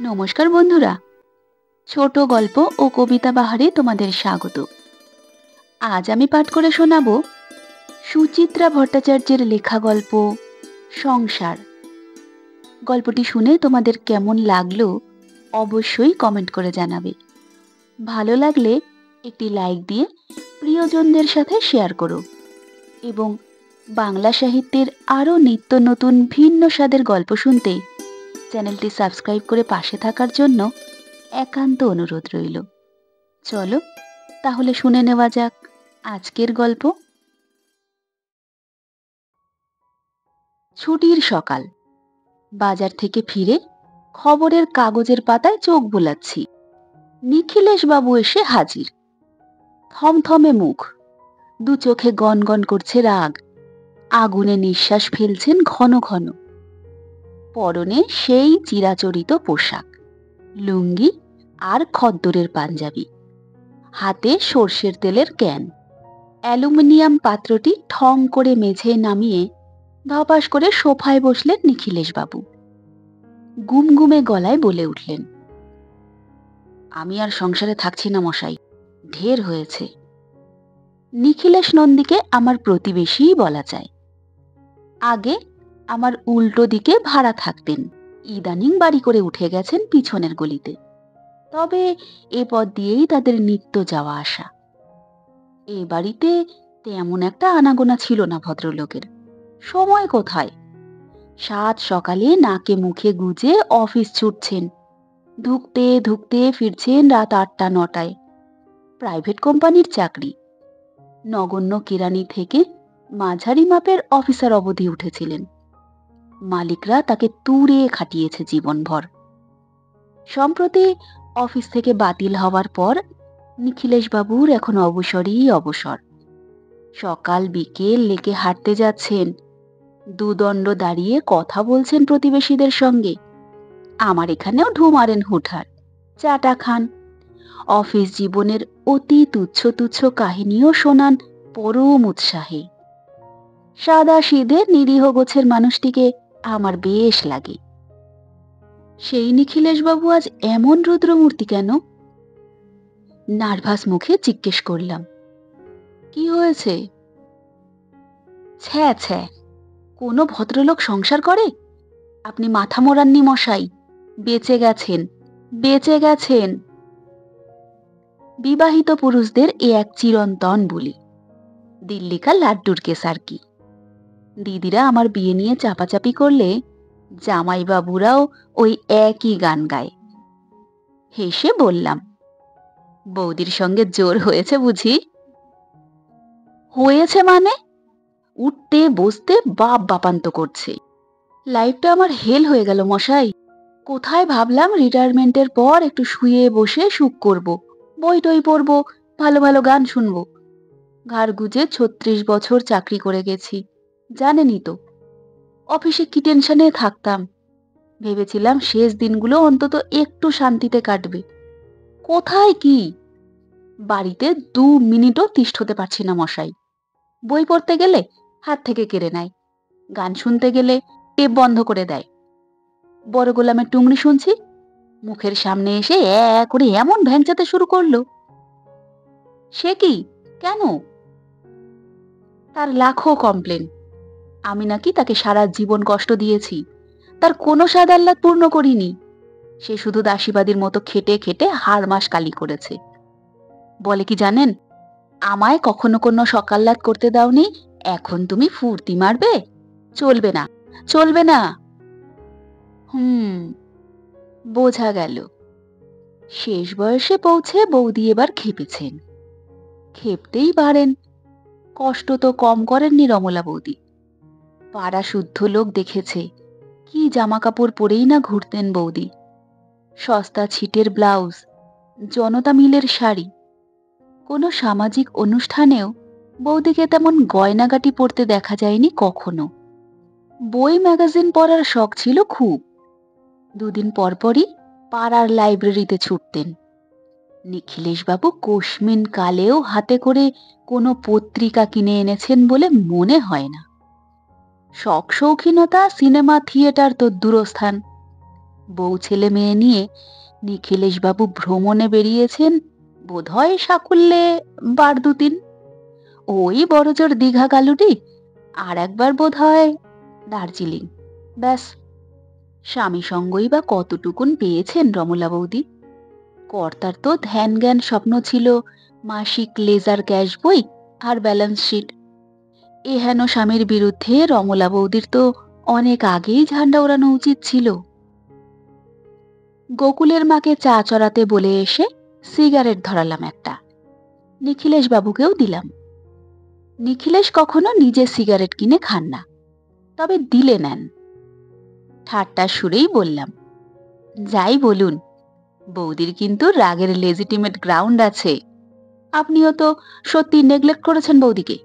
নমস্কার বন্ধুরা, ছোট গল্প ও কবিতা বাহারে তোমাদের স্বাগত। আজ আমি পাঠ করে শোনাব সুচিত্রা ভট্টাচার্যের লেখা গল্প সংসার। গল্পটি শুনে তোমাদের কেমন লাগলো অবশ্যই কমেন্ট করে জানাবে। ভালো লাগলে একটি লাইক দিয়ে প্রিয়জনদের সাথে শেয়ার করো এবং বাংলা সাহিত্যের আরও নিত্য নতুন ভিন্ন স্বাদের গল্প শুনতে চ্যানেলটি সাবস্ক্রাইব করে পাশে থাকার জন্য একান্ত অনুরোধ রইল। চলো তাহলে শুনে নেওয়া যাক আজকের গল্প। ছুটির সকাল। বাজার থেকে ফিরে খবরের কাগজের পাতায় চোখ বোলাচ্ছি। নিখিলেশ বাবু এসে হাজির। থমথমে মুখ, দু চোখে গনগন করছে রাগ, আগুনে নিঃশ্বাস ফেলছেন ঘন ঘন। পরনে সেই চিরাচরিত পোশাক, লুঙ্গি আর খদ্দরের পাঞ্জাবি, হাতে সর্ষের তেলের ক্যান। অ্যালুমিনিয়াম পাত্রটি ঠং করে মেঝে নামিয়ে ধপাস করে সোফায় বসলেন নিখিলেশ বাবু। গুমগুমে গলায় বলে উঠলেন, আমি আর সংসারে থাকছি না মশাই, ঢের হয়েছে। নিখিলেশ নন্দীকে আমার প্রতিবেশীই বলা যায়। আগে আমার উল্টো দিকে ভাড়া থাকতেন, ইদানিং বাড়ি করে উঠে গেছেন পিছনের গলিতে। তবে এ পথ দিয়েই তাদের নিত্য যাওয়া আসা। এ বাড়িতে তেমন একটা আনাগোনা ছিল না ভদ্রলোকের। সময় কোথায়, সাত সকালে নাকে মুখে গুজে অফিস ছুটছেন, ধুকতে ধুকতে ফিরছেন রাত 8টা-9টায়। প্রাইভেট কোম্পানির চাকরি। নগণ্য কেরানি থেকে মাঝারি মাপের অফিসার অবধি উঠেছিলেন। মালিকরা তাকে তুড়ে খাটিয়েছে জীবনভর। সম্প্রতি অফিস থেকে বাতিল হওয়ার পর নিখিলেশ বাবুর এখন অবসরই অবসর। সকাল বিকেল লেকে হাঁটতে যাচ্ছেন, দুদণ্ড দাঁড়িয়ে কথা বলছেন প্রতিবেশীদের সঙ্গে। আমার এখানেও ঢু মারেন হুটহাট, চাটা খান। অফিস জীবনের অতি তুচ্ছ তুচ্ছ কাহিনীও শোনান পরম উৎসাহে। সাদা সিধে নিরীহ গোছের মানুষটিকে আমার বেশ লাগে। সেই নিখিলেশ বাবু আজ এমন রুদ্রমূর্তি কেন? নার্ভাস মুখে জিজ্ঞেস করলাম, কি হয়েছে? ছ্যা ছ্যা, কোনো ভদ্রলোক সংসার করে? আপনি মাথা মোড়াননি মশাই, বেঁচে গেছেন, বেঁচে গেছেন। বিবাহিত পুরুষদের এ এক চিরন্তন বলি, দিল্লিকা লাড্ডুর কেস আর কি। দিদিরা আমার বিয়ে নিয়ে চাপাচাপি করলে জামাইবাবুরাও ওই একই গান গায়। হেসে বললাম, বৌদির সঙ্গে জোর হয়েছে বুঝি? হয়েছে মানে? উঠতে বসতে বাপ বাপান্ত করছে। লাইফটা আমার হেল হয়ে গেল মশাই। কোথায় ভাবলাম রিটায়ারমেন্টের পর একটু শুয়ে বসে সুখ করব, বই টই পড়বো, ভালো ভালো গান শুনবো। ঘাড় গুজে 36 বছর চাকরি করে গেছি, জানেনই তো। অফিসে কি টেনশনে থাকতাম। ভেবেছিলাম শেষ দিনগুলো অন্তত একটু শান্তিতে কাটবে। কোথায় কি, বাড়িতে 2 মিনিটও তিষ্ঠতে পারছি না মশাই। বই পড়তে গেলে হাত থেকে কেড়ে নেয়, গান শুনতে গেলে টেপ বন্ধ করে দেয়। বড় গোলামের টুংরি শুনছি, মুখের সামনে এসে করে এমন ভ্যাংচাতে শুরু করলো। সে কি, কেন? তার লাখো কমপ্লেন। আমি নাকি তাকে সারা জীবন কষ্ট দিয়েছি, তার কোনো স্বাদ আহ্লাদ পূর্ণ করিনি। সে শুধু দাসীবাদীর মতো খেটে খেটে হাড় মাস কালি করেছে। বলে কি জানেন, আমায় কখনো কোনো সকাল্লাদ করতে দাওনি, এখন তুমি ফুর্তি মারবে? চলবে না, চলবে না। বোঝা গেল। শেষ বয়সে পৌঁছে বৌদি এবার খেপেছেন। খেপতেই পারেন, কষ্ট তো কম করেননি রমলা বৌদি। পাড়া শুদ্ধ লোক দেখেছে কি জামা কাপড় পরেই না ঘুরতেন বৌদি। সস্তা ছিটের ব্লাউজ, জনতা মিলের শাড়ি। কোনো সামাজিক অনুষ্ঠানেও বৌদিকে তেমন গয়নাগাটি পরতে দেখা যায়নি কখনো। বই ম্যাগাজিন পড়ার শখ ছিল খুব। দুদিন পরপরই পাড়ার লাইব্রেরিতে ছুটতেন। নিখিলেশবাবু কোশমিন কালেও হাতে করে কোনো পত্রিকা কিনে এনেছেন বলে মনে হয় না। শখ শৌখিনতা, সিনেমা থিয়েটার তো দূরস্থান। বউ ছেলে মেয়ে নিয়ে নিখিলেশবাবু ভ্রমণে বেরিয়েছেন, বোধহয় সাকুল্যে বার দুতিন। ওই বড়জোর দীঘা গালুটি, আর একবার বোধহয় দার্জিলিং। ব্যাস। স্বামী সঙ্গই বা কতটুকুন পেয়েছেন রমলা বৌদি? কর্তার তো ধ্যান জ্ঞান স্বপ্ন ছিল মাসিক লেজার ক্যাশ বই আর ব্যালেন্স শিট। এহেন স্বামীর বিরুদ্ধে রমলা বৌদির তো অনেক আগেই ঝান্ডা ওড়ানো উচিত ছিল। গোকুলের মাকে চা চড়াতে বলে এসে সিগারেট ধরালাম একটা, নিখিলেশ বাবুকেও দিলাম। নিখিলেশ কখনো নিজে সিগারেট কিনে খান না, তবে দিলে নেন। ঠাট্টার সুরেই বললাম, যাই বলুন, বৌদির কিন্তু রাগের লেজিটিমেট গ্রাউন্ড আছে। আপনিও তো সত্যি নেগলেক্ট করেছেন বৌদিকে।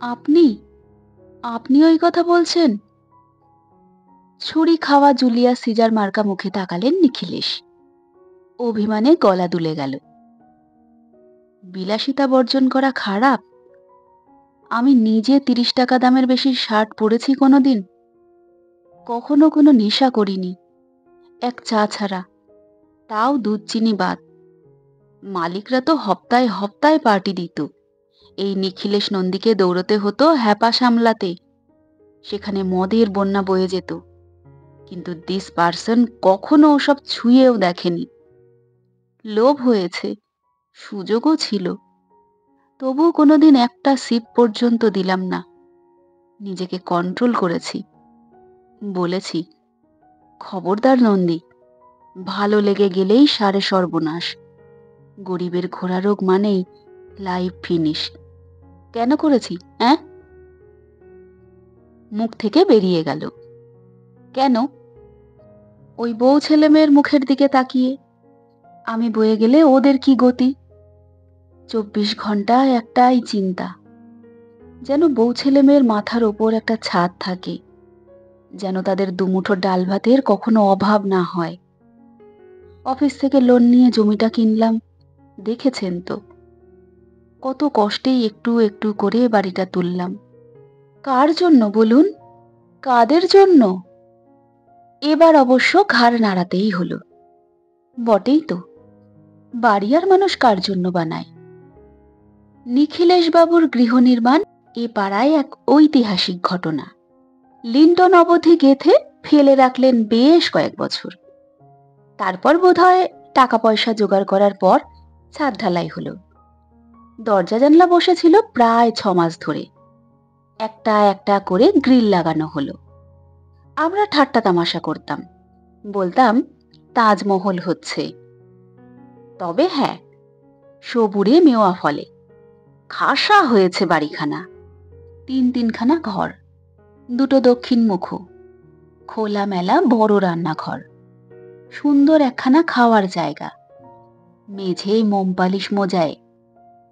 আপনি আপনি ওই কথা বলছেন? ছুরি খাওয়া জুলিয়া সিজার মার্কা মুখে তাকালেন নিখিলেশ। অভিমানে গলা দুলে গেল। বিলাসিতা বর্জন করা খারাপ? আমি নিজে ৩০ টাকা দামের বেশি শার্ট পরেছি কোনোদিন? কখনো কোনো নেশা করিনি, এক চা ছাড়া, তাও দুধ চিনি বাদ। মালিকরা তো হপ্তায় হপ্তায় পার্টি দিত, এই নিখিলেশ নন্দীকে দৌড়তে হতো হ্যাপা সামলাতে। সেখানে মদের বন্যা বয়ে যেত, কিন্তু দিস পার্সন কখনো ওসব ছুঁয়েও দেখেনি। লোভ হয়েছে, সুযোগও ছিল, তবু কোনোদিন একটা সিপ পর্যন্ত দিলাম না। নিজেকে কন্ট্রোল করেছি। বলেছি, খবরদার নন্দী, ভালো লেগে গেলেই সারে সর্বনাশ। গরিবের ঘোড়া রোগ মানেই লাইফ ফিনিশ। কেন করেছি, হ্যাঁ? মুখ থেকে বেরিয়ে গেল। কেন? ওই বউ ছেলে মেয়ের মুখের দিকে তাকিয়ে। আমি বয়ে গেলে ওদের কি গতি? ২৪ ঘন্টায় একটাই চিন্তা, যেন বউ ছেলে মেয়ের মাথার ওপর একটা ছাদ থাকে, যেন তাদের দুমুঠো ডাল ভাতের কখনো অভাব না হয়। অফিস থেকে লোন নিয়ে জমিটা কিনলাম, দেখেছেন তো, কত কষ্টেই একটু একটু করে বাড়িটা তুললাম। কার জন্য বলুন? কাদের জন্য? এবার অবশ্য ঘাড় নাড়াতেই হলো। বটেই তো, বাড়ি আর মানুষ কার জন্য বানায়? নিখিলেশ বাবুর গৃহ নির্মাণ এ পাড়ায় এক ঐতিহাসিক ঘটনা। লিন্টন অবধি গেথে ফেলে রাখলেন বেশ কয়েক বছর। তারপর বোধহয় টাকা পয়সা জোগাড় করার পর ছাদ ঢালাই হলো। দরজা জানলা বসেছিল প্রায় ৬ মাস ধরে। একটা একটা করে গ্রিল লাগানো হলো। আমরা ঠাট্টা তামাশা করতাম, বলতাম তাজমহল হচ্ছে। তবে হ্যাঁ, সবুরে মেওয়া ফলে। খাসা হয়েছে বাড়িখানা। ৩-৩খানা ঘর, দুটো দক্ষিণ মুখ, খোলা মেলা বড় রান্নাঘর, সুন্দর একখানা খাওয়ার জায়গা, মেঝে মোমপালিশ মোজায়,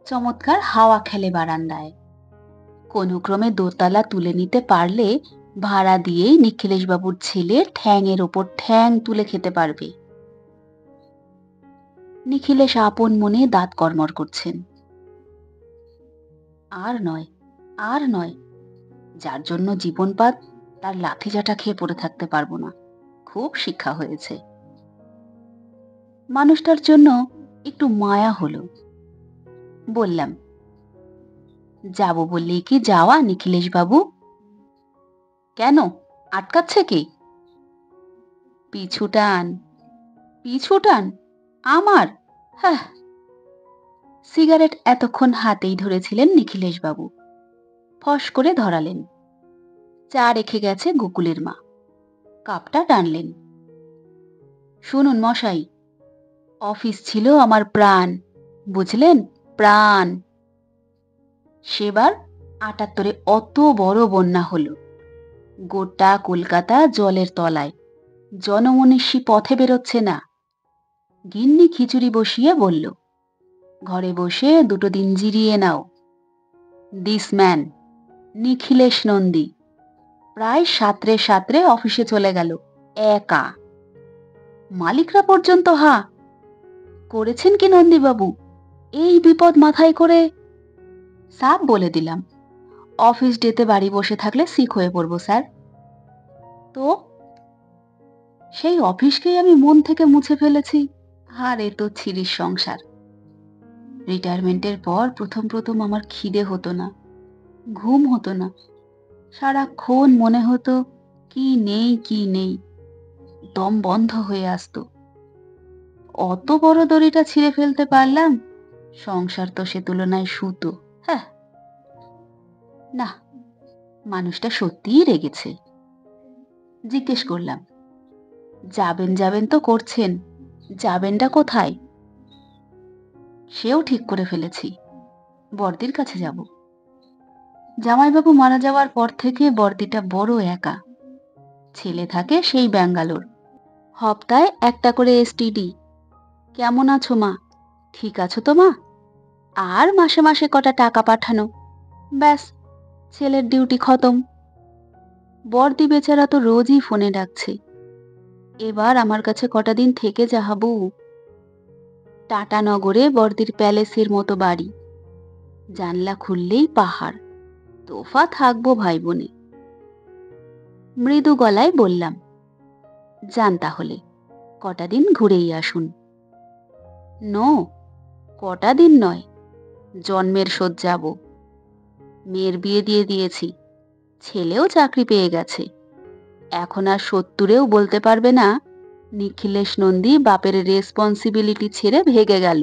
চমৎকার হাওয়া খেলে বারান্দায়। কোনো ক্রমে দোতলা তুলে নিতে পারলে ভাড়া দিয়েই নিখিলেশবাবুর ছেলে ঠ্যাংয়ের ওপর ঠ্যাং তুলে খেতে পারবে। নিখিলেশ আপন মনে দাঁত কর্মর করছেন। আর নয়, আর নয়, যার জন্য জীবনপাত, তার লাঠিজাটা খেয়ে পড়ে থাকতে পারবো না। খুব শিক্ষা হয়েছে। মানুষটার জন্য একটু মায়া হলো। বললাম, যাব বললেই কি যাওয়া নিখিলেশ বাবু? কেন, আটকাচ্ছে কি? পিছু টান, পিছু টান আমার? হ্যাঁ। সিগারেট এতক্ষণ হাতেই ধরেছিলেন নিখিলেশ বাবু, ফস করে ধরালেন। চা রেখে গেছে গোকুলের মা, কাপটা টানলেন। শুনুন মশাই, অফিস ছিল আমার প্রাণ, বুঝলেন, প্রাণ। সেবার ৭৮-এ অত বড় বন্যা হলো, গোটা কলকাতা জলের তলায়, জনমনীষী পথে বেরোচ্ছে না। গিন্নি খিচুড়ি বসিয়ে বলল, ঘরে বসে ২ দিন জিরিয়ে নাও। দিস ম্যান, নিখিলেশ নন্দী, প্রায় সাঁতরে সাঁতরে অফিসে চলে গেল একা। মালিকরা পর্যন্ত হা। করেছেন কি নন্দীবাবু এই বিপদ মাথায় করে? সাব বলে দিলাম, অফিস ডেতে বাড়ি বসে থাকলে সিক হয়ে পড়বো স্যার। তো সেই অফিসকেই আমি মন থেকে মুছে ফেলেছি। আর এ তো ছিরিস সংসার। রিটায়ারমেন্টের পর প্রথম প্রথম আমার খিদে হতো না, ঘুম হতো না, সারাক্ষণ মনে হতো কি নেই কি নেই, দম বন্ধ হয়ে আসতো। অত বড় দড়িটা ছিঁড়ে ফেলতে পারলাম, সংসার তো সে তুলনায় সুতো। হ্যাঁ, না, মানুষটা সত্যিই রেগেছে। জিজ্ঞেস করলাম, যাবেন যাবেন তো করছেন, যাবেনটা কোথায়? সেও ঠিক করে ফেলেছি, বড়দির কাছে যাব। জামাইবাবু মারা যাওয়ার পর থেকে বড়দিটা বড় একা। ছেলে থাকে সেই ব্যাঙ্গালোর, হপ্তায় একটা করে এসটিডি। কেমন আছো মা? ঠিক আছো তো মা? আর মাসে মাসে কটা টাকা পাঠানো, ব্যাস, ছেলের ডিউটি খতম। বড়দি বেচারা তো রোজই ফোনে ডাকছে, এবার আমার কাছে কটা দিন থেকে যা হাবু। টাটানগরে বড়দির প্যালেসের মতো বাড়ি, জানলা খুললেই পাহাড়। তোফা থাকবো ভাই বোনে। মৃদু গলায় বললাম, যান তাহলে, কটা দিন ঘুরেই আসুন। নো, কটা দিন নয়, জন্মের শোধ যাব। মেয়ের বিয়ে দিয়ে দিয়েছি, ছেলেও চাকরি পেয়ে গেছে। এখন আর ৭০-এও বলতে পারবে না নিখিলেশ নন্দী বাপের রেসপন্সিবিলিটি ছেড়ে ভেগে গেল।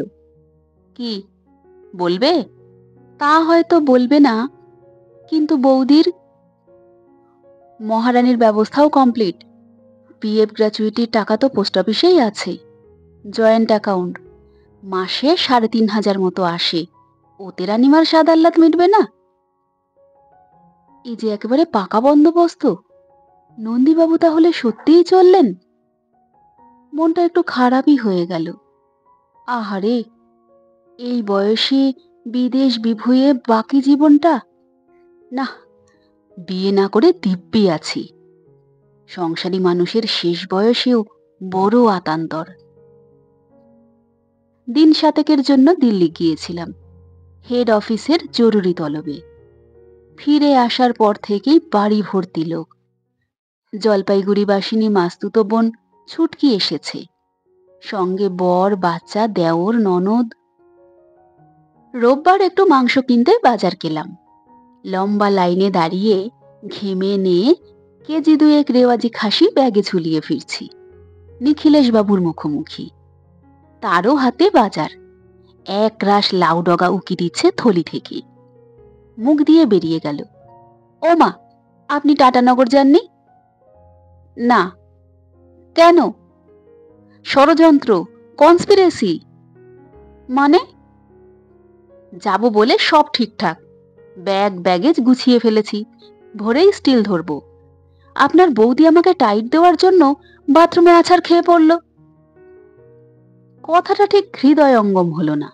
কি বলবে? তা হয়তো বলবে না, কিন্তু বৌদির মহারানীর ব্যবস্থাও কমপ্লিট। পিএফ গ্র্যাচুইটির টাকা তো পোস্ট অফিসেই আছে, জয়েন্ট অ্যাকাউন্ট, মাসে ৩,৫০০ মতো আসে। ওতে রানিমার স্বাদ আহ্লাদ মিটবে না? এই যে একেবারে পাকা বন্দোবস্ত। নন্দীবাবু তাহলে সত্যিই চললেন? মনটা একটু খারাপই হয়ে গেল। আহারে, এই বয়সে বিদেশ বিভুঁইয়ে বাকি জীবনটা, না, বিয়ে না করে দিব্যি আছি। সংসারী মানুষের শেষ বয়সেও বড় আতান্তর। দিন ৭-এর জন্য দিল্লি গিয়েছিলাম, হেড অফিসের জরুরি তলবে। ফিরে আসার পর থেকেই বাড়ি ভর্তি লোক। জলপাইগুড়িবাসিনী মাস্তুতো বোন ছুটকি এসেছে, সঙ্গে বর, বাচ্চা, দেওর, ননদ। রোববার একটু মাংস কিনতে বাজার গেলাম। লম্বা লাইনে দাঁড়িয়ে ঘেমে নিয়ে কেজি ২ রেওয়াজি খাসি ব্যাগে ঝুলিয়ে ফিরছি। নিখিলেশ বাবুর মুখোমুখি, তারও হাতে বাজার। এক রাশ লাউ ডগা উকি দিচ্ছে থলি থেকে। মুখ দিয়ে বেরিয়ে গেল, ও মা, আপনি টাটানগর যাননি? না। কেন? ষড়যন্ত্র, কনস্পিরেসি। মানে? যাব বলে সব ঠিকঠাক, ব্যাগ ব্যাগেজ গুছিয়ে ফেলেছি, ভোরেই স্টিল ধরবো। আপনার বৌদি আমাকে টাইট দেওয়ার জন্য বাথরুমে আছাড় খেয়ে পড়ল। কথাটা ঠিক হৃদয়ঙ্গম হলো না।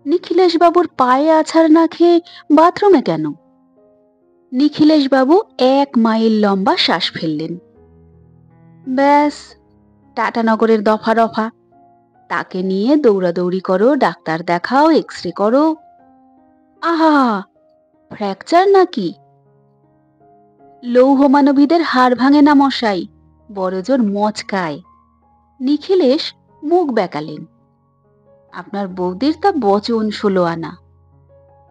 নিখিলেশ বাবুর পায়ে আছাড় না খেয়ে বাথরুমে কেন? নিখিলেশ বাবু ১ মাইল লম্বা শ্বাস ফেললেন। ব্যাস, টাটানগরের দফা রফা। তাকে নিয়ে দৌড়াদৌড়ি করো, ডাক্তার দেখাও, এক্সরে করো। আহা, ফ্র্যাকচার নাকি? লৌহ মানবীদের হাড় ভাঙে না মশাই, বড়জোর মচকায়। নিখিলেশ মুখ বেঁকালেন। আপনার বৌদির তা বচন ১৬ আনা,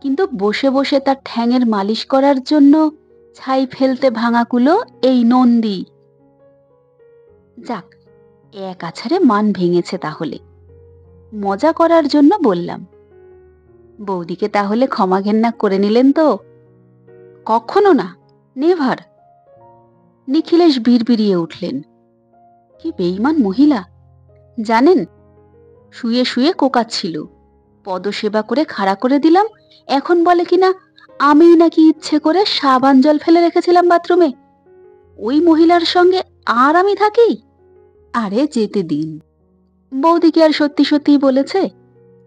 কিন্তু বসে বসে তার ঠ্যাঙের মালিশ করার জন্য ছাই ফেলতে ভাঙাকুলো এই নন্দী। যাক, এক আছাড়ে মান ভেঙেছে তাহলে। মজা করার জন্য বললাম, বৌদিকে তাহলে ক্ষমা ঘেন্না করে নিলেন তো? কখনো না, নেভার। নিখিলেশ বিড়বিড়িয়ে উঠলেন, কি বেঈমান মহিলা জানেন। শুয়ে শুয়ে কোকাচ্ছিল, পদসেবা করে খাড়া করে দিলাম, এখন বলে কিনা আমিই নাকি ইচ্ছে করে সাবান জল ফেলে রেখেছিলাম বাথরুমে। ওই মহিলার সঙ্গে আর আমি থাকি? আরে যেতে দিন। বৌদি কি আর সত্যি সত্যিই বলেছে?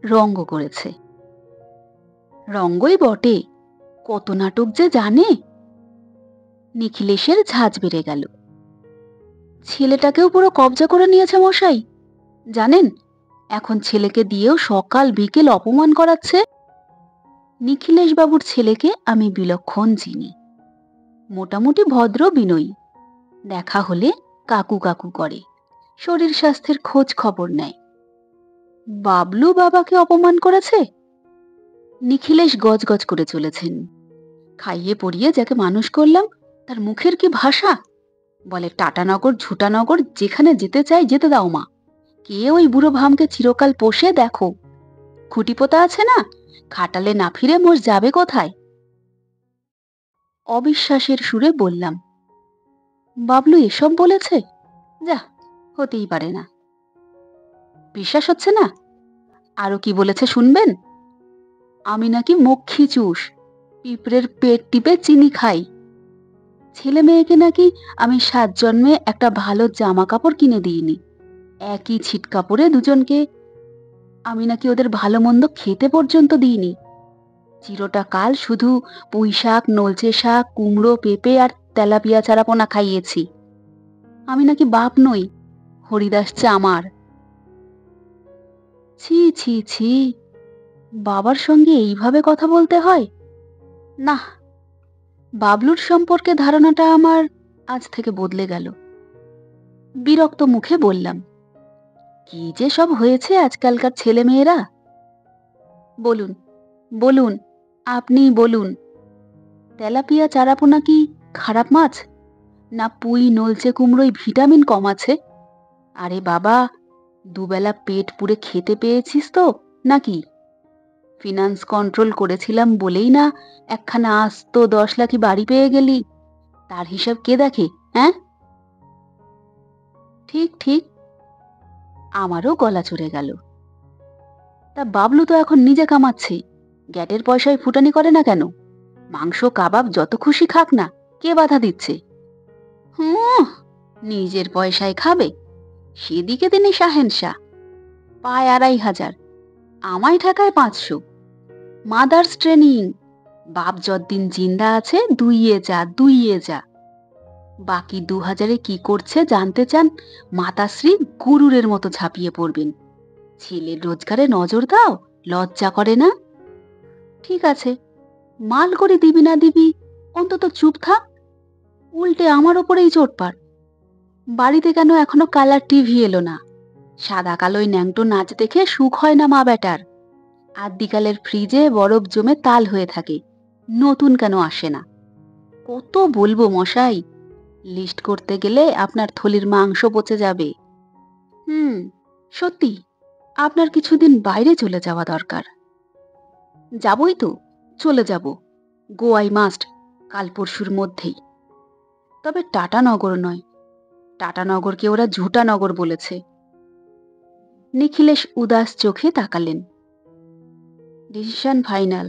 রঙ্গ করেছে। রঙ্গই বটে, কত নাটক যে জানে। নিখিলেশের ঝাঁজ বেড়ে গেল। ছেলেটাকেও পুরো কবজা করে নিয়েছে মশাই, জানেন। এখন ছেলেকে দিয়েও সকাল বিকেল অপমান করাচ্ছে। নিখিলেশ বাবুর ছেলেকে আমি বিলক্ষণ চিনি, মোটামুটি ভদ্র, বিনয়ী। দেখা হলে কাকু কাকু করে, শরীর স্বাস্থ্যের খোঁজ খবর নেয়। বাবলু বাবাকে অপমান করেছে? নিখিলেশ গজগজ করে চলেছেন। খাইয়ে পড়িয়ে যাকে মানুষ করলাম তার মুখের কি ভাষা! বলে টাটানগর ঝুটানগর, যেখানে যেতে চাই যেতে দাও মা। কে ওই বুড়ো ভামকে চিরকাল পোষে দেখো। খুঁটি পোতা আছে না, খাটালে না ফিরে মোষ যাবে কোথায়? অবিশ্বাসের সুরে বললাম, বাবলু এসব বলেছে? যা, হতেই পারে না। বিশ্বাস হচ্ছে না? আরো কি বলেছে শুনবেন? আমি নাকি মক্ষী চুষ, পিঁপড়ের পেট টিপে চিনি খাই। ছেলে মেয়েকে নাকি আমি 7 জন্মে একটা ভালো জামা কাপড় কিনে দিইনি। একই ছিট কাপড়ে দুজনকে। আমি নাকি ওদের ভালো মন্দ খেতে পর্যন্ত দিইনি। চিরটা কাল শুধু পুঁই শাক, নলচে শাক, কুমড়ো, পেঁপে আর তেলাপিয়া চারাপোনা খাইয়েছি। আমি নাকি বাপ নই, হরিদাস চামার। ছি ছি ছি, বাবার সঙ্গে এইভাবে কথা বলতে হয়? না, বাবলুর সম্পর্কে ধারণাটা আমার আজ থেকে বদলে গেল। বিরক্ত মুখে বললাম, কি যে সব হয়েছে আজকালকার ছেলে মেয়েরা! বলুন, বলুন, আপনি বলুন। তেলাপিয়া চারাপোনা কি খারাপ মাছ? না পুঁই নলচে কুমড়োয় ভিটামিন কম আছে? আরে বাবা, দুবেলা পেট পুড়ে খেতে পেয়েছিস তো নাকি? ফিনান্স কন্ট্রোল করেছিলাম বলেই না একখানা আস্ত 10 লাখই বাড়ি পেয়ে গেলি। তার হিসাব কে দেখে? হ্যাঁ? ঠিক ঠিক। আমারও গলা চড়ে গেল। তা বাবলু তো এখন নিজে কামাচ্ছে, গ্যাটের পয়সায় ফুটানি করে না কেন? মাংস কাবাব যত খুশি খাক না, কে বাধা দিচ্ছে? হুঁ, নিজের পয়সায় খাবে, সেদিকে তিনি শাহেনশা। পায় 2,500, আমায় ঠেকায় 500। Mother's training. বাপ যতদিন জিন্দা আছে দুইয়ে যা, দুইয়ে যা। বাকি 2,000-এ কি করছে জানতে চান, মাতাশ্রী গরুরের মতো ঝাঁপিয়ে পড়বেন। ছেলের রোজগারে নজর দাও, লজ্জা করে না? ঠিক আছে, মাল করে দিবি না দিবি, অন্তত চুপ থাক। উল্টে আমার ওপরেই চোটপাট। বাড়িতে কেন এখনো কালার টিভি এলো না? সাদা কালোয় ন্যাংটো নাচ দেখে সুখ হয় না মা বেটার? আদ্যিকালের ফ্রিজে বরফ জমে তাল হয়ে থাকে, নতুন কেন আসে না? কত বলবো মশাই, লিস্ট করতে গেলে আপনার থলির মাংস পচে যাবে। হুম, সত্যি আপনার কিছুদিন বাইরে চলে যাওয়া দরকার। যাবই তো, চলে যাব, গোয়াই মাস্ট, কাল পরশুর মধ্যেই। তবে টাটানগর নয়, টাটানগরকে ওরা ঝুটানগর বলেছে। নিখিলেশ উদাস চোখে তাকালেন। ডিসিশন ফাইনাল,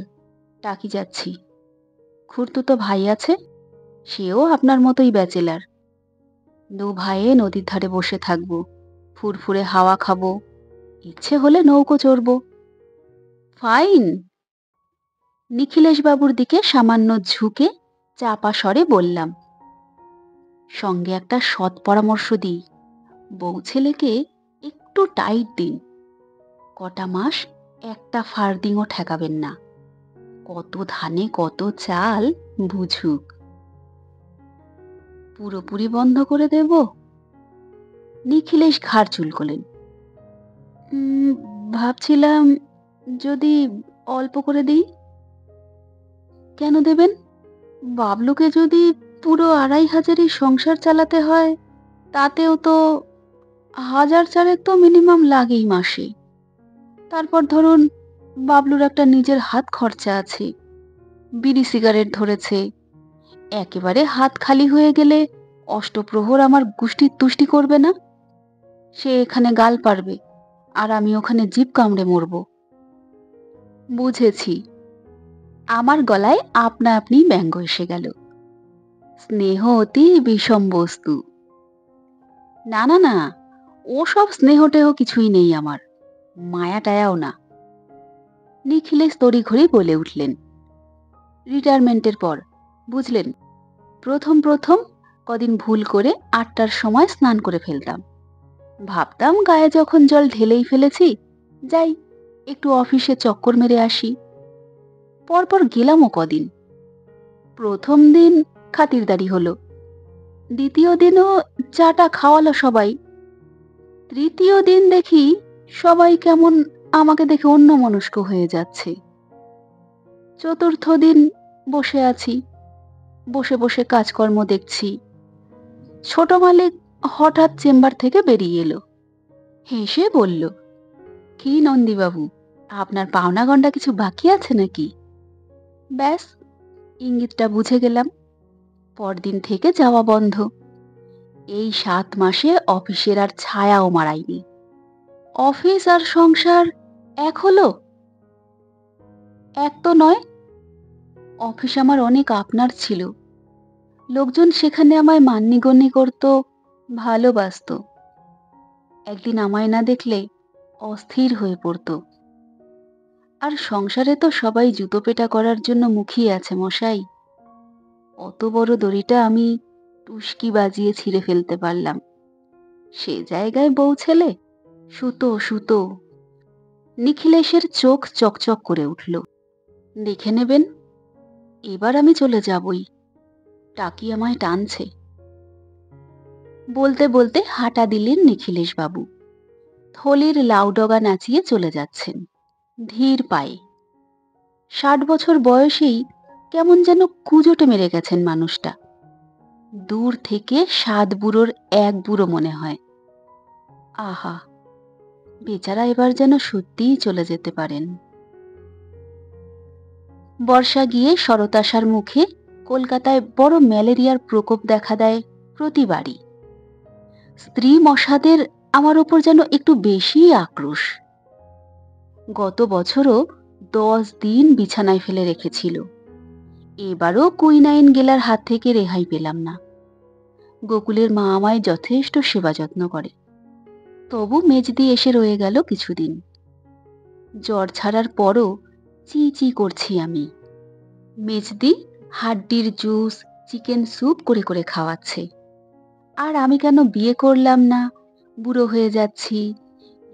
টাকি যাচ্ছি। খুড়তুতো ভাই আছে, সেও আপনার মতোই ব্যাচেলার। 2 ভাইয়ে নদীর ধারে বসে থাকবো, ফুরফুরে হাওয়া খাবো, ইচ্ছে হলে নৌকো চড়বো। ফাইন। নিখিলেশ বাবুর দিকে সামান্য ঝুঁকে চাপা স্বরে বললাম, সঙ্গে একটা সৎ পরামর্শ দিই, বউ ছেলেকে একটু টাইট দিন। কটা মাস একটা ফার্দিংও ঠেকাবেন না। কত ধানে কত চাল, বুঝুক। পুরোপুরি বন্ধ করে দেব? নিখিলেশ ঘাড় চুলকোলেন। উম, ভাবছিলাম যদি অল্প করে দিই। কেন দেবেন? বাবলুকে যদি পুরো 2,500-ই সংসার চালাতে হয়, তাতেও তো 1,000 তো মিনিমাম লাগেই মাসে। তারপর ধরুন বাবলুর একটা নিজের হাত খরচা আছে, বিড়ি সিগারেট ধরেছে। একেবারে হাত খালি হয়ে গেলে অষ্টপ্রহর আমার গুষ্টির তুষ্টি করবে না। সে এখানে গাল পারবে, আর আমি ওখানে জিভ কামড়ে মরব। বুঝেছি। আমার গলায় আপনা আপনি ব্যঙ্গ এসে গেল। স্নেহ অতি বিষম বস্তু। না না না, ও সব স্নেহ টেহ কিছুই নেই আমার, মায়া টায়াও না। নিখিলেশ তড়িঘড়ি বলে উঠলেন, রিটায়ারমেন্টের পর, বুঝলেন, প্রথম প্রথম কদিন ভুল করে 8টার সময় স্নান করে ফেলতাম। ভাবতাম গায়ে যখন জল ঢেলেই ফেলেছি, যাই একটু অফিসে চক্কর মেরে আসি। পরপর গেলামও কদিন। প্রথম দিন খাতিরদারি হলো, দ্বিতীয় দিনও চাটা খাওয়ালো সবাই। তৃতীয় দিন দেখি সবাই কেমন আমাকে দেখে অন্যমনস্ক হয়ে যাচ্ছে। চতুর্থ দিন বসে আছি, বসে বসে কাজকর্ম দেখছি। ছোট মালিক হঠাৎ চেম্বার থেকে বেরিয়ে এলো, হেসে বলল, কি নন্দীবাবু, আপনার পাওনা গন্ডা কিছু বাকি আছে নাকি? ব্যাস, ইঙ্গিতটা বুঝে গেলাম। পরদিন থেকে যাওয়া বন্ধ। এই 7 মাসে অফিসের আর ছায়াও মাড়াইনি। অফিস আর সংসার এক হলো? এক তো নয়। অফিস আমার অনেক আপনার ছিল, লোকজন সেখানে আমায় মান্যিগণ্যি করত, ভালোবাসতো। একদিন আমায় না দেখলে অস্থির হয়ে পড়তো। আর সংসারে তো সবাই জুতো পেটা করার জন্য মুখিয়ে আছে মশাই। অত বড় দড়িটা আমি টুসকি বাজিয়ে ছিঁড়ে ফেলতে পারলাম, সে জায়গায় বউ ছেলে, সুতো সুতো। নিখিলেশের চোখ চকচক করে উঠল। দেখে নেবেন, এবার আমি চলে যাবই, টাকি আমায় টানছে। বলতে বলতে হাঁটা দিলেন নিখিলেশ বাবু। থলির লাউডগা নাচিয়ে চলে যাচ্ছেন ধীর পায়ে। 60 বছর বয়সেই কেমন যেন কুজোটে মেরে গেছেন মানুষটা। দূর থেকে 7 বুড়োর এক বুড়ো মনে হয়। আহা, বেচারা এবার যেন সত্যিই চলে যেতে পারেন। বর্ষা গিয়ে শরৎ আসার মুখে কলকাতায় বড় ম্যালেরিয়ার প্রকোপ দেখা দেয় প্রতিবারই। স্ত্রী মশাদের আমার ওপর যেন একটু বেশি আক্রোশ। গত বছরও 10 দিন বিছানায় ফেলে রেখেছিল। এবারও কুইনাইন গেলার হাত থেকে রেহাই পেলাম না। গোকুলের মা আমায় যথেষ্ট সেবা যত্ন করে, তবু মেজদি এসে রয়ে গেল কিছুদিন। জ্বর ছাড়ার পরও চি চি করছি আমি। মেজদি হাড্ডির জুস, চিকেন স্যুপ করে করে খাওয়াচ্ছে। আর আমি কেন বিয়ে করলাম না, বুড়ো হয়ে যাচ্ছি,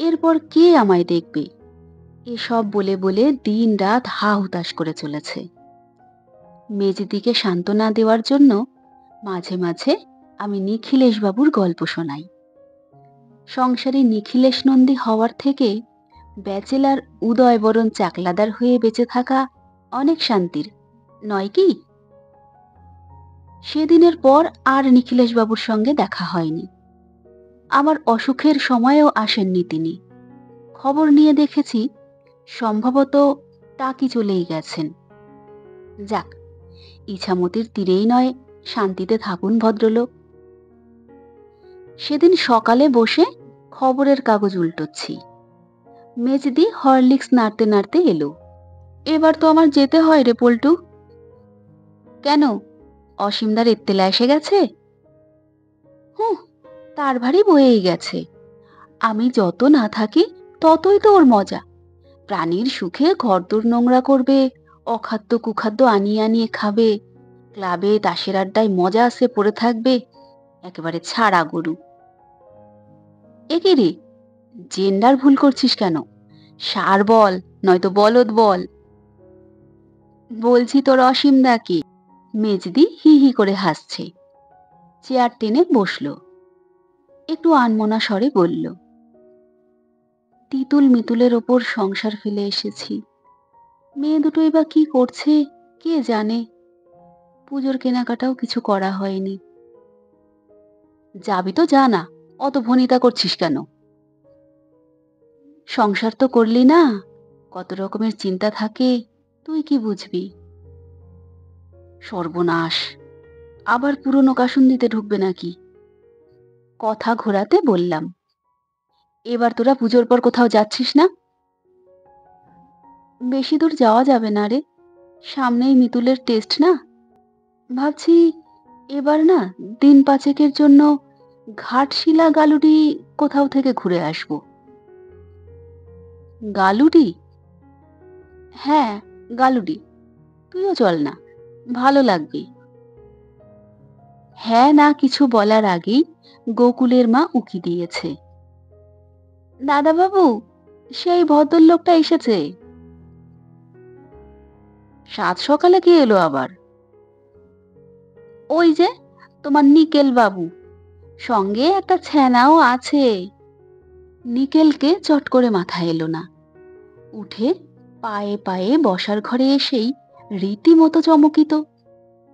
এরপর কে আমায় দেখবে, এসব বলে বলে দিন রাত হা হুতাশ করে চলেছে। মেজদিকে সান্ত্বনা দেওয়ার জন্য মাঝে মাঝে আমি নিখিলেশ বাবুর গল্প শোনাই। সংসারী নিখিলেশ নন্দী হওয়ার থেকে ব্যাচেলার উদয়বরণ চাকলাদার হয়ে বেঁচে থাকা অনেক শান্তির, নয় কি? সেদিনের পর আর নিখিলেশ বাবুর সঙ্গে দেখা হয়নি। আমার অসুখের সময়েও আসেননি তিনি। খবর নিয়ে দেখেছি সম্ভবত টাকি চলেই গেছেন। যাক, ইছামতির তীরেই নয় শান্তিতে থাকুন ভদ্রলোক। সেদিন সকালে বসে খবরের কাগজ উল্টোচ্ছি, মেজদি হরলিক্স নাড়তে নাড়তে এলো। এবার তো আমার যেতে হয় রে পল্টু। কেন, অসীমদার এত্তেলা এসে গেছে? হুঁ, তার ভারী বয়েই গেছে। আমি যত না থাকি ততই তো ওর মজা। প্রাণীর সুখে ঘরদোর নোংরা করবে, অখাদ্য কুখাদ্য আনিয়ে আনিয়ে খাবে, ক্লাবে তাসের আড্ডায় মজা আসে পড়ে থাকবে, একেবারে ছাড়া গরু। এ কি রে, জেন্ডার ভুল করছিস কেন? ষাঁড় বল, নয়তো বলদ বল। বলছি তোর অসীমদাকে। মেজদি হি হি করে হাসছে। চেয়ার টেনে বসলো, একটু আনমনা স্বরে বলল, তিতুল মিতুলের ওপর সংসার ফেলে এসেছি। মেয়ে দুটোই বা কি করছে কে জানে। পুজোর কেনাকাটাও কিছু করা হয়নি। যাবি তো যা না, অত ভনিতা করছিস কেন? সংসার তো করলি না, কত রকমের চিন্তা থাকে, তুই কি বুঝবি। সর্বনাশ, আবার পুরনো কাসুন্দিতে ঢুকবে নাকি? কথা ঘোরাতে বললাম, এবার তোরা পুজোর পর কোথাও যাচ্ছিস না? বেশি দূর যাওয়া যাবে না রে, সামনেই মিতুলের টেস্ট না। ভাবছি এবার না দিন পাঁচেকের জন্য ঘাটশিলা গালুডি কোথাও থেকে ঘুরে আসব। গালুডি? হ্যাঁ, গালুডি। তুইও চল না, ভালো লাগবে। হ্যাঁ না কিছু বলার আগেই গোকুলের মা উকি দিয়েছে। দাদা বাবু, সেই ভদ্রলোকটা এসেছে। সাত সকালে কে এলো আবার? ওই যে তোমার নিকেল বাবু, সঙ্গে একটা ছ্যানাও আছে। নিকেলকে চট করে মাথায় এলো না। উঠে পায়ে পায়ে বসার ঘরে এসেই রীতিমতো চমকিত।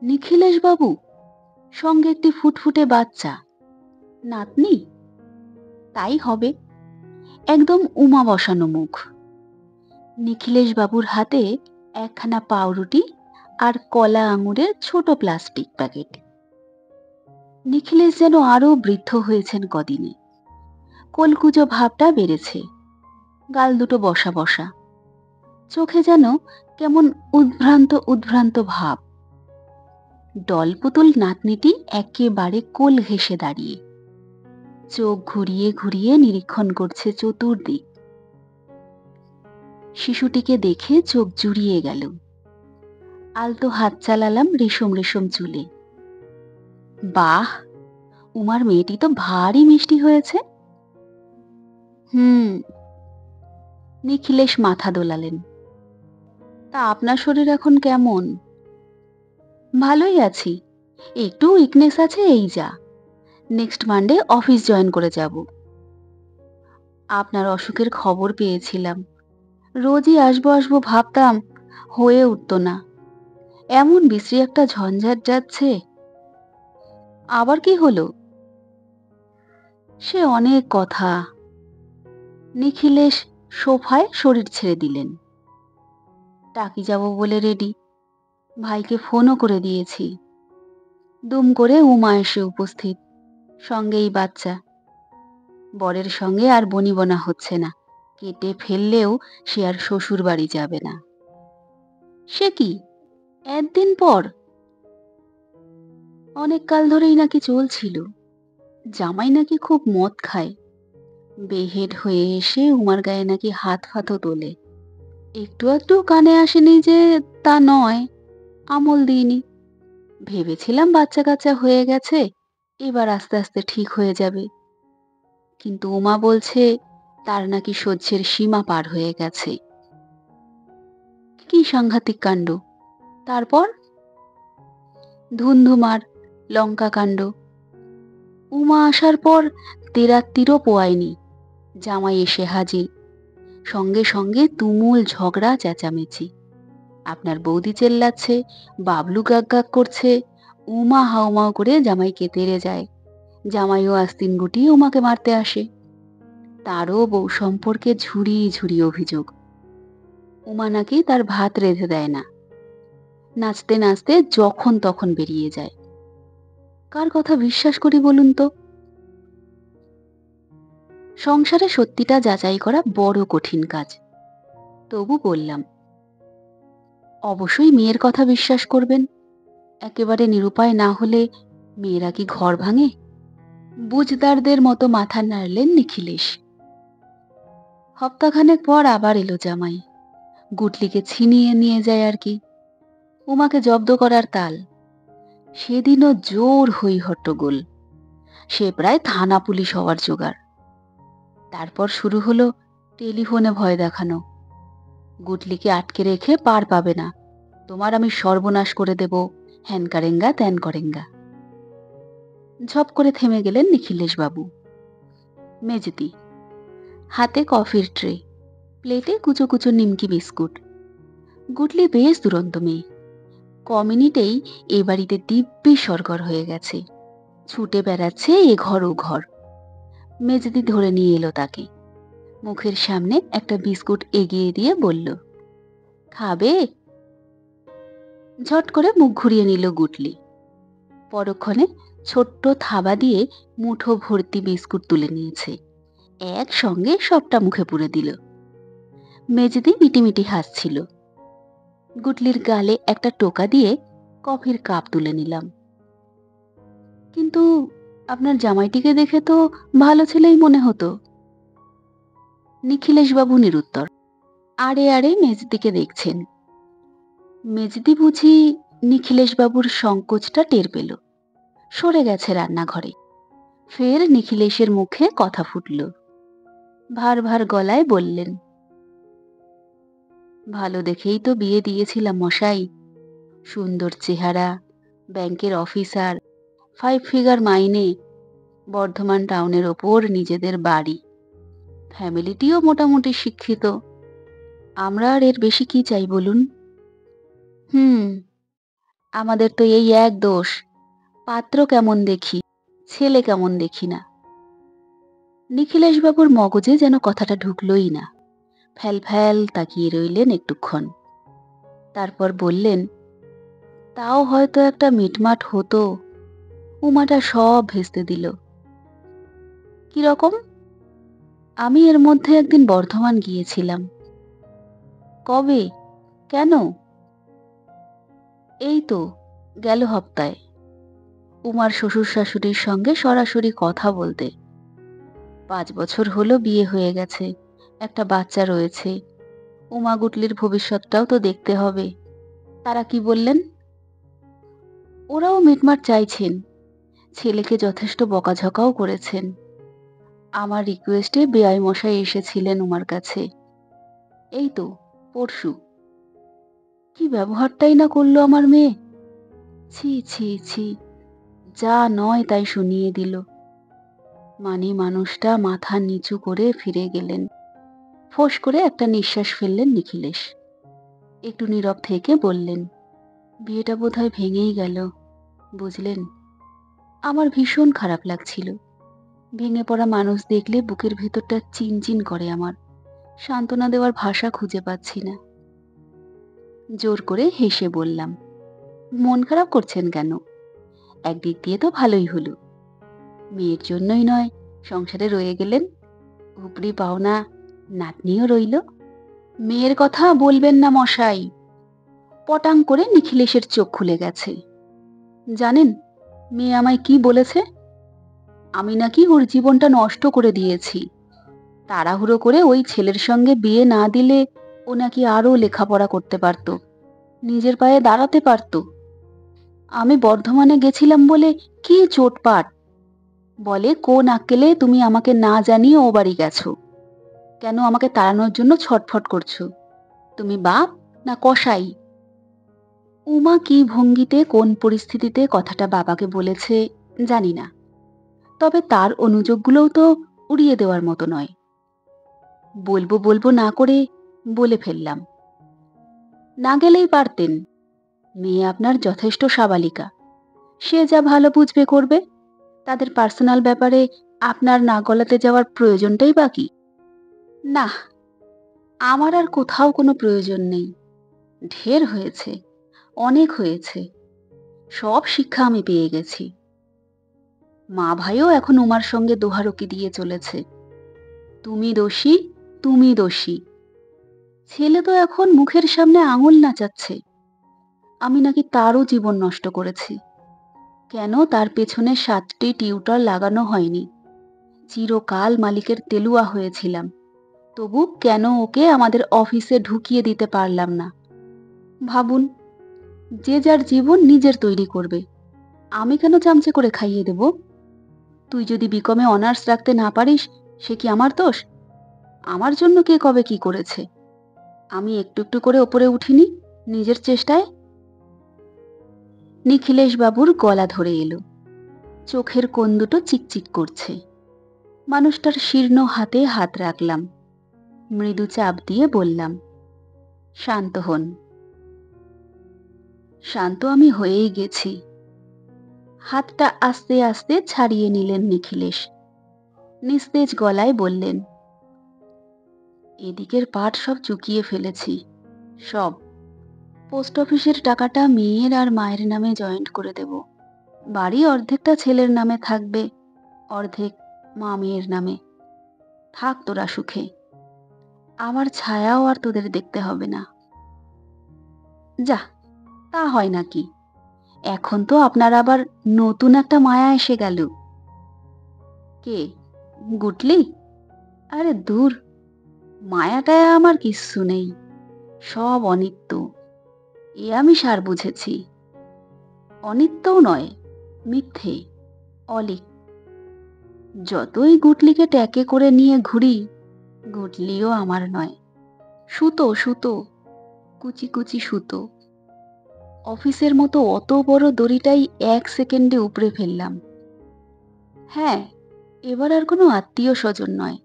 নিখিলেশ বাবু, সঙ্গে একটি ফুটফুটে বাচ্চা, নাতনি? তাই হবে, একদম উমা বসানো মুখ। নিখিলেশ বাবুর হাতে একখানা পাউরুটি আর কলা আঙুরের ছোট প্লাস্টিক প্যাকেট। নিখিলেশ যেন আরো বৃদ্ধ হয়েছেন কদিনে। কলকুজো ভাবটা বেড়েছে, গাল দুটো বসা বসা, চোখে যেন কেমন উদ্ভ্রান্ত উদ্ভ্রান্ত ভাব। ডলপুতুল নাতনিটি একেবারে কোল ঘেঁষে দাঁড়িয়ে, চোখ ঘুরিয়ে ঘুরিয়ে নিরীক্ষণ করছে চতুর্দিক। শিশুটিকে দেখে চোখ জুড়িয়ে গেল। আলতো হাত চালালাম রেশম রেশম চুলে। বাহ, উমার মেয়েটি তো ভারী মিষ্টি হয়েছে। হুম। নিখিলেশ মাথা দোলালেন। তা আপনার শরীর এখন কেমন? ভালোই আছি, একটু উইকনেস আছে, এই যা। নেক্সট মানডে অফিস জয়েন করে যাব। আপনার অসুখের খবর পেয়েছিলাম, রোজই আসবো আসবো ভাবতাম, হয়ে উঠতো না। এমন বিশ্রী একটা ঝঞ্ঝাট যাচ্ছে। আবার কি হলো? সে অনেক কথা। নিখিলেশ সোফায় শরীর ছেড়ে দিলেন। টাকি যাব বলে রেডি, ভাইকে ফোনও করে দিয়েছি। দুম করে উমা এসে উপস্থিত, সঙ্গে এই বাচ্চা। বরের সঙ্গে আর বনিবনা হচ্ছে না, কেটে ফেললেও সে আর শ্বশুর বাড়ি যাবে না। সে কি, একদিন পর? অনেক কাল ধরেই নাকি চলছিল। জামাই নাকি খুব মদ খায়, বেহেড হয়ে এসে উমার গায়ে নাকি হাত ফাতও তোলে। একটু একটু কানে আসেনি যে তা নয়, আমল দিইনি। ভেবেছিলাম বাচ্চা কাচ্চা হয়ে গেছে, এবার আস্তে আস্তে ঠিক হয়ে যাবে। কিন্তু উমা বলছে তার নাকি সহ্যের সীমা পার হয়ে গেছে। কি সাংঘাতিক কাণ্ড! তারপর ধুন্ধুমার লঙ্কা কাণ্ড। উমা আসার পর তেরাত্তিরও পোয়ায়নি, জামাই এসে হাজির। সঙ্গে সঙ্গে তুমুল ঝগড়া চেঁচামেচি। আপনার বৌদি চেল্লাচ্ছে, বাবলু গাগ গাগ করছে, উমা হাউমাউ করে জামাইকে তেড়ে যায়। জামাইও আস্তিন গুটিয়ে উমাকে মারতে আসে। তারও বউ সম্পর্কে ঝুড়ি ঝুড়ি অভিযোগ। উমা নাকি তার ভাত রেঁধে দেয় না, নাচতে নাচতে যখন তখন বেরিয়ে যায়। কার কথা বিশ্বাস করি বলুন তো? সংসারে সত্যিটা যাচাই করা বড় কঠিন কাজ। তবু বললাম, অবশ্যই মেয়ের কথা বিশ্বাস করবেন। একেবারে নিরুপায় না হলে মেয়েরা কি ঘর ভাঙে? বুঝদারদের মতো মাথা নাড়লেন নিখিলেশ। হপ্তাখানেক পর আবার এলো জামাই। গুটলিকে ছিনিয়ে নিয়ে যায় আর কি, উমাকে জব্দ করার তাল। সেদিনও জোর হই হট্টগোল, সে প্রায় থানা পুলিশ হওয়ার জোগাড়। তারপর শুরু হলো টেলিফোনে ভয় দেখানো। গুটলিকে আটকে রেখে পার পাবে না, তোমার আমি সর্বনাশ করে দেব, হ্যান কারেঙ্গা ত্যান করেঙ্গা। ঝপ করে থেমে গেলেন নিখিলেশ বাবু। মেজদি, হাতে কফির ট্রে, প্লেটে কুচো কুচো নিমকি বিস্কুট। গুটলি বেশ দুরন্ত মেয়ে, ক মিনিটেই এ বাড়িতে দিব্যি সরগর হয়ে গেছে, ছুটে বেড়াচ্ছে এ ঘর ও ঘর। মেজদি ধরে নিয়ে এলো তাকে, মুখের সামনে একটা বিস্কুট এগিয়ে দিয়ে বলল, খাবে? ঝট করে মুখ ঘুরিয়ে নিল গুটলি। পরক্ষণে ছোট্ট থাবা দিয়ে মুঠো ভর্তি বিস্কুট তুলে নিয়েছে, একসঙ্গে সবটা মুখে পুরে দিল। মেজদি মিটিমিটি হাসছিল। গুটলির গালে একটা টোকা দিয়ে কফির কাপ তুলে নিলাম। কিন্তু আপনার জামাইটিকে দেখে তো ভালো ছেলেই মনে হতো। নিখিলেশ বাবু নিরুত্তর। আড়ে আড়ে মেজদিকে দেখছেন। মেজদি বুঝি নিখিলেশ বাবুর সংকোচটা টের পেল, সরে গেছে রান্নাঘরে। ফের নিখিলেশের মুখে কথা ফুটল। ভার ভার গলায় বললেন, ভালো দেখেই তো বিয়ে দিয়েছিলাম মশাই। সুন্দর চেহারা, ব্যাংকের অফিসার, 5 ফিগার মাইনে, বর্ধমান টাউনের ওপর নিজেদের বাড়ি। ফ্যামিলিটিও মোটামুটি শিক্ষিত। আমরা আর এর বেশি কি চাই বলুন? হুম, আমাদের তো এই এক দোষ, পাত্র কেমন দেখি, ছেলে কেমন দেখি না। নিখিলেশবাবুর মগজে যেন কথাটা ঢুকলই না। ফ্যাল ফ্যাল তাকিয়ে রইলেন একটুক্ষণ। তারপর বললেন, তাও হয়তো একটা মিটমাট হতো। উমাটা সব ভেস্তে দিল। কিরকম? আমি এর মধ্যে একদিন বর্ধমান গিয়েছিলাম। কবে? কেন? এই তো গেল হপ্তায়। উমার শ্বশুর শাশুড়ির সঙ্গে সরাসরি কথা বলতে। 5 বছর হলো বিয়ে হয়ে গেছে, একটা বাচ্চা রয়েছে। উমা গুটলির ভবিষ্যৎটাও তো দেখতে হবে। তারা কি বললেন? ওরাও মিটমাট চাইছেন। ছেলেকে যথেষ্ট বকাঝকাও করেছেন। আমার রিকোয়েস্টে বেআই মশাই এসেছিলেন উমার কাছে। এই তো পরশু। কি ব্যবহারটাই না করলো আমার মেয়ে! ছি ছি ছি, যা নয় তাই শুনিয়ে দিল। মানি মানুষটা মাথা নিচু করে ফিরে গেলেন। ফোঁস করে একটা নিঃশ্বাস ফেললেন নিখিলেশ। একটু নীরব থেকে বললেন, বিয়েটা বোধহয় ভেঙেই গেল, বুঝলেন? আমার ভীষণ খারাপ লাগছিল। ভেঙে পড়া মানুষ দেখলে বুকের ভেতরটা চিনচিন করে আমার। সান্ত্বনা দেওয়ার ভাষা খুঁজে পাচ্ছি না। জোর করে হেসে বললাম, মন খারাপ করছেন কেন? একদিক দিয়ে তো ভালোই হলো। মেয়ের জন্যই নয়, সংসারে রয়ে গেলেন। উপরি পাওনা নাতনিও রইল। মেয়ের কথা বলবেন না মশাই। পটাং করে নিখিলেশের চোখ খুলে গেছে। জানেন মেয়ে আমায় কি বলেছে? আমি নাকি ওর জীবনটা নষ্ট করে দিয়েছি। তাড়াহুড়ো করে ওই ছেলের সঙ্গে বিয়ে না দিলে ও নাকি আরো লেখাপড়া করতে পারত, নিজের পায়ে দাঁড়াতে পারত। আমি বর্ধমানে গেছিলাম বলে কি চোটপাট। বলে কোন আক্কেলে তুমি আমাকে না জানিয়ে ও বাড়ি গেছো? কেন আমাকে তাড়ানোর জন্য ছটফট করছো? তুমি বাপ না কসাই? উমা কি ভঙ্গিতে কোন পরিস্থিতিতে কথাটা বাবাকে বলেছে জানি না, তবে তার অনুযোগগুলোও তো উড়িয়ে দেওয়ার মতো নয়। বলবো বলবো না করে বলে ফেললাম। না গেলেই পারতেন। মেয়ে আপনার যথেষ্ট সাবালিকা, সে যা ভালো বুঝবে করবে। তাদের পার্সোনাল ব্যাপারে আপনার না গলাতে যাওয়ার প্রয়োজনটাই বাকি। না, আমার আর কোথাও কোনো প্রয়োজন নেই। ঢের হয়েছে, অনেক হয়েছে। সব শিক্ষা আমি পেয়ে গেছি। মা ভাইও এখন উমার সঙ্গে দোহারকি দিয়ে চলেছে, তুমি দোষী, তুমি দোষী। ছেলে তো এখন মুখের সামনে আঙুল নাচাচ্ছে আমি নাকি তারও জীবন নষ্ট করেছি। কেন তার পেছনে 7টি টিউটার লাগানো হয়নি? চিরকাল মালিকের তেলুয়া হয়েছিলাম, তবু কেন ওকে আমাদের অফিসে ঢুকিয়ে দিতে পারলাম না? ভাবুন, যে যার জীবন নিজের তৈরি করবে, আমি কেন চামচে করে খাইয়ে দেব? তুই যদি বিকমে অনার্স রাখতে না পারিস, সে কি আমার দোষ? আমার জন্য কে কবে কি করেছে? আমি একটু একটু করে ওপরে উঠিনি নিজের চেষ্টায়? নিখিলেশ বাবুর গলা ধরে এলো। চোখের কোণ দুটো চিকচিক করছে। মানুষটার শীর্ণ হাতে হাত রাখলাম। মৃদু চাপ দিয়ে বললাম, শান্ত হন। শান্ত আমি হয়েই গেছি। হাতটা আস্তে আস্তে ছাড়িয়ে নিলেন নিখিলেশ। নিস্তেজ গলায় বললেন, এদিকের পাট সব চুকিয়ে ফেলেছি, সব। পোস্ট অফিসের টাকাটা মেয়ের আর মায়ের নামে জয়েন্ট করে দেব। বাড়ি অর্ধেকটা ছেলের নামে থাকবে, অর্ধেক মা মেয়ের নামে। থাক তোরা সুখে, আমার ছায়াও আর তোদের দেখতে হবে না। যা, তা হয় নাকি? এখন তো আপনার আবার নতুন একটা মায়া এসে গেল। কে? গুটলি? আরে দূর, মায়াটায় আমার কিচ্ছু নেই, সব অনিত্য। এ আমি সার বুঝেছি। অনিত্যও নয়, মিথ্যে, অলিক। যতই গুটলিকে ট্যাকে করে নিয়ে ঘুরি, গুটলিও আমার নয়। সুতো সুতো, কুচি কুচি সুতো। অফিসের মতো অত বড় দড়িটাই 1 সেকেন্ডে উপড়ে ফেললাম। হ্যাঁ, এবার আর কোনো আত্মীয় স্বজন নয়,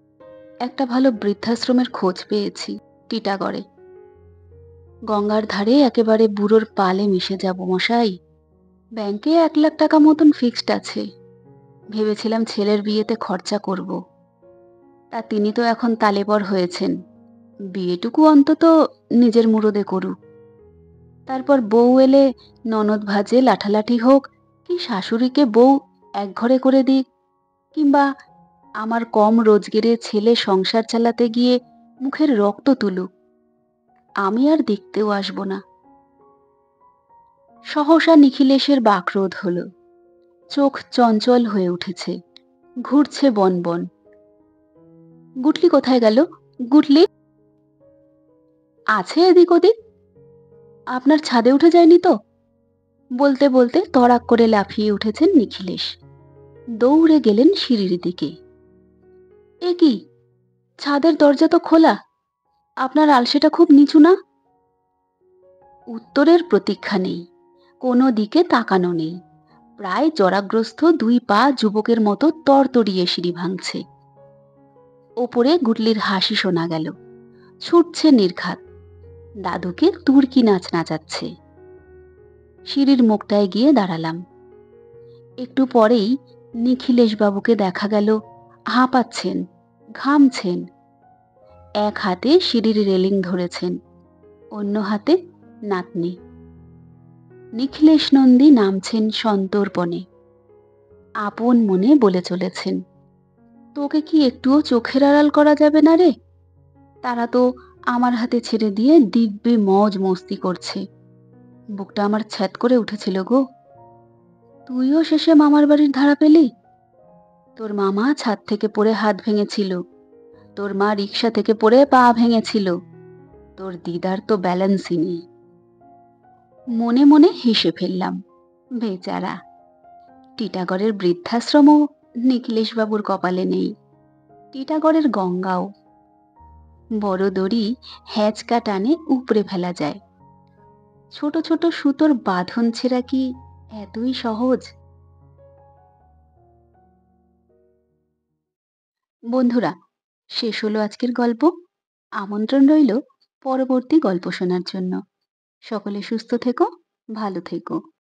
একটা ভালো বৃদ্ধাশ্রমের খোঁজ পেয়েছি টিটাগড়ে। গঙ্গার ধারে একেবারে বুড়োর পালে মিশে যাব মশাই। ব্যাংকে 1 লাখ টাকা মতন ফিক্সড আছে। ভেবেছিলাম ছেলের বিয়েতে খরচা করব। তা তিনি তো এখন তালেবর হয়েছেন। বিয়েটুকু অন্তত নিজের মুরদে করুক। তারপর বউ এলে ননদ ভাজে লাঠালাঠি হোক, কি শাশুড়িকে বউ একঘরে করে দিক, কিংবা আমার কম রোজগেরে ছেলে সংসার চালাতে গিয়ে মুখের রক্ত তুলুক, আমি আর দেখতেও আসব না। সহসা নিখিলেশের বাকরোধ হলো। চোখ চঞ্চল হয়ে উঠেছে, ঘুরছে বন বন। গুটলি কোথায় গেল? গুটলি আছে এদিক ওদিক। আপনার ছাদে উঠে যায়নি তো? বলতে বলতে তড়াক করে লাফিয়ে উঠেছেন নিখিলেশ। দৌড়ে গেলেন সিঁড়ির দিকে। এ কি, ছাদের দরজা তো খোলা। আপনার আলসেটা খুব নিচু না? উত্তরের প্রতীক্ষা নেই, কোনো দিকে তাকানো নেই। প্রায় জরাগ্রস্ত 2 পা যুবকের মতো তরতরিয়ে সিঁড়ি ভাঙছে। ওপরে গুটলির হাসি শোনা গেল। ছুটছে নির্ঘাত, দাদুকে তুর্কি নাচ নাচাচ্ছে। সিঁড়ির মুখটায় গিয়ে দাঁড়ালাম। একটু পরেই নিখিলেশ বাবুকে দেখা গেল হাঁপাচ্ছেন, ঘামছেন। এক হাতে সিঁড়ির রেলিং ধরেছেন, অন্য হাতে নাতনি। নিখিলেশ নন্দী নামছেন সন্তর্পণে। আপন মনে বলে চলেছেন, তোকে কি একটুও চোখের আড়াল করা যাবে না রে? তারা তো আমার হাতে ছেড়ে দিয়ে দিব্যি মজ মস্তি করছে। বুকটা আমার ছ্যাদ করে উঠেছিল গো। তুইও শেষে মামার বাড়ির ধারা পেলি? তোর মামা ছাদ থেকে পড়ে হাত ভেঙেছিল, তোর মা রিক্সা থেকে পড়ে পা ভেঙেছিল, তোর দিদার তো ব্যালেন্সই নেই। মনে মনে হেসে ফেললাম, বেচারা। টিটাগড়ের বৃদ্ধাশ্রমও নিখিলেশবাবুর কপালে নেই, টিটাগড়ের গঙ্গাও। বড় দড়ি হ্যাচকা টানে উপড়ে ফেলা যায়, ছোট ছোট সুতোর বাঁধন ছেঁড়া কি এতই সহজ? বন্ধুরা, শেষ হলো আজকের গল্প। আমন্ত্রণ রইল পরবর্তী গল্প শোনার জন্য। সকলে সুস্থ থেকো, ভালো থেকো।